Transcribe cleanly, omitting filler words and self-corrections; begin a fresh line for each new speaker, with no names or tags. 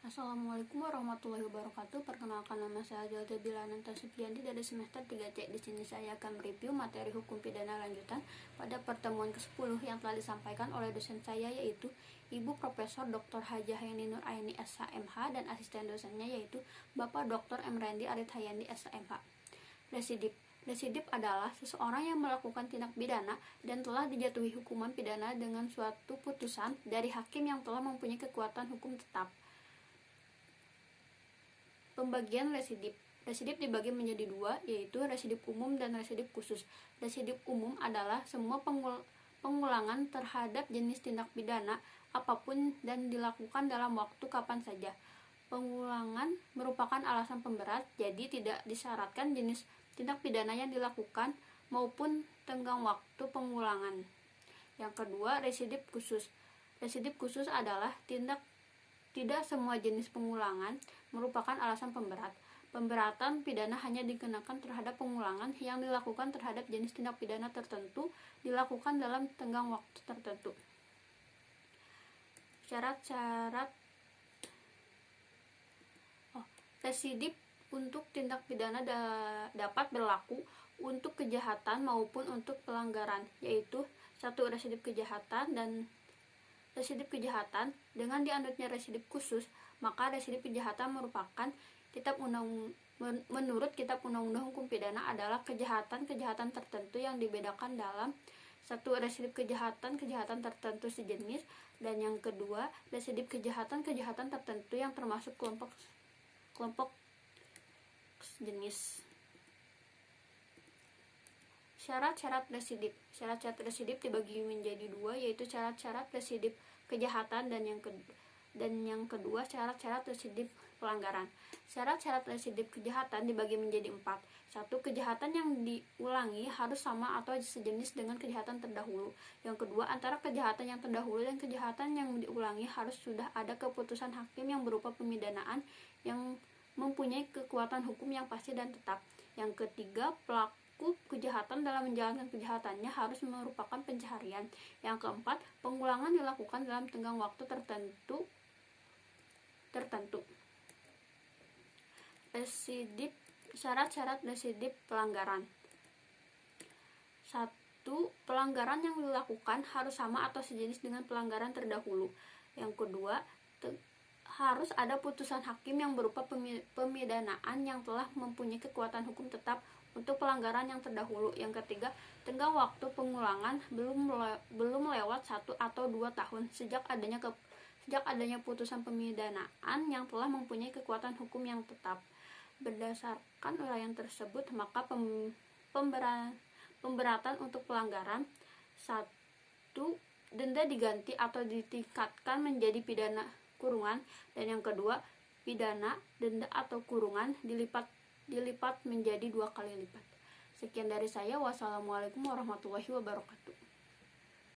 Assalamualaikum warahmatullahi wabarakatuh. Perkenalkan, nama saya Jalda Bilananta Supiandi dari semester 3C. Di sini saya akan mereview materi hukum pidana lanjutan pada pertemuan ke-10 yang telah disampaikan oleh dosen saya, yaitu Ibu Profesor Dr. Hajah Hayani Nur Aini SHMH, dan asisten dosennya yaitu Bapak Dr. M. Randi Arit Hayandi SHMH. Residip adalah seseorang yang melakukan tindak pidana dan telah dijatuhi hukuman pidana dengan suatu putusan dari hakim yang telah mempunyai kekuatan hukum tetap. Pembagian residip dibagi menjadi dua, yaitu residip umum dan residip khusus. Residip umum adalah semua pengulangan terhadap jenis tindak pidana apapun dan dilakukan dalam waktu kapan saja. Pengulangan merupakan alasan pemberat, jadi tidak disyaratkan jenis tindak pidana yang dilakukan maupun tenggang waktu pengulangan. Yang kedua, residip khusus. Residip khusus adalah tidak semua jenis pengulangan merupakan alasan pemberat. Pemberatan pidana hanya dikenakan terhadap pengulangan yang dilakukan terhadap jenis tindak pidana tertentu dilakukan dalam tenggang waktu tertentu. Syarat-syarat residip untuk tindak pidana dapat berlaku untuk kejahatan maupun untuk pelanggaran, yaitu satu, residip kejahatan dan residip kejahatan. Dengan dianutnya residip khusus, maka residip kejahatan merupakan menurut Kitab Undang-Undang Hukum Pidana adalah kejahatan tertentu yang dibedakan dalam satu, residip kejahatan tertentu sejenis, dan yang kedua, residip kejahatan tertentu yang termasuk kelompok jenis. Syarat-syarat residip dibagi menjadi dua, yaitu syarat-syarat residip kejahatan dan yang kedua syarat-syarat residip pelanggaran. Syarat-syarat residip kejahatan dibagi menjadi 4. 1. Kejahatan yang diulangi harus sama atau sejenis dengan kejahatan terdahulu. Yang kedua, antara kejahatan yang terdahulu dan kejahatan yang diulangi harus sudah ada keputusan hakim yang berupa pemidanaan yang mempunyai kekuatan hukum yang pasti dan tetap. Yang ketiga, pelaku kejahatan dalam menjalankan kejahatannya harus merupakan pencaharian. Yang keempat, pengulangan dilakukan dalam tenggang waktu tertentu. Syarat-syarat residip pelanggaran. 1. Pelanggaran yang dilakukan harus sama atau sejenis dengan pelanggaran terdahulu. Yang kedua, harus ada putusan hakim yang berupa pemidanaan yang telah mempunyai kekuatan hukum tetap untuk pelanggaran yang terdahulu. Yang ketiga, tenggang waktu pengulangan belum lewat 1 atau 2 tahun sejak adanya putusan pemidanaan yang telah mempunyai kekuatan hukum yang tetap. Berdasarkan uraian tersebut, maka pemberatan untuk pelanggaran 1. Denda diganti atau ditingkatkan menjadi pidana kurungan, dan yang kedua, pidana, denda atau kurungan dilipat menjadi 2 kali lipat. Sekian dari saya. Wassalamualaikum warahmatullahi wabarakatuh.